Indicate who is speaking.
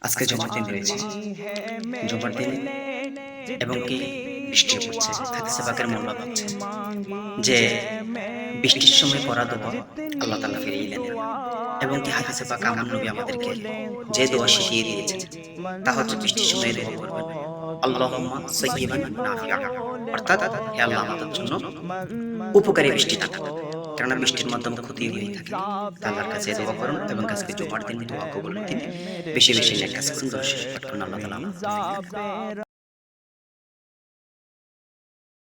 Speaker 1: আজকে জুমার দিন রয়েছে। জুমার দিন এবং কি বৃষ্টিও পড়ছে। হাদিসে পাকের মোল্লা বলছে যে বৃষ্টির সময় পড়া দোয়া আল্লাহ তাআলা ফিরিয়ে দেন এবং কি হাদিসে পাক আমার নবী আমাদেরকে যে দোয়া শিখিয়ে দিয়েছেন তা হচ্ছে বৃষ্টির সময় দোয়া করবেন। আল্লাহুম্মা সাইয়্যিবান নাফিআ, অর্থাৎ হে আল্লাহ আমাদের জন্য উপকারী বৃষ্টি দান করুন। কেননা বৃষ্টির মাধ্যমে ক্ষতি হয়ে থাকে। আল্লাহর কাছে দোয়া করুন এবং আজকে জুমার দিন দোয়া কবুলের দিন বেশি বেশি নেক কাজ করুন, দরুদ শরীফ পাঠ করুন। আল্লাহ তাআলা আমাদের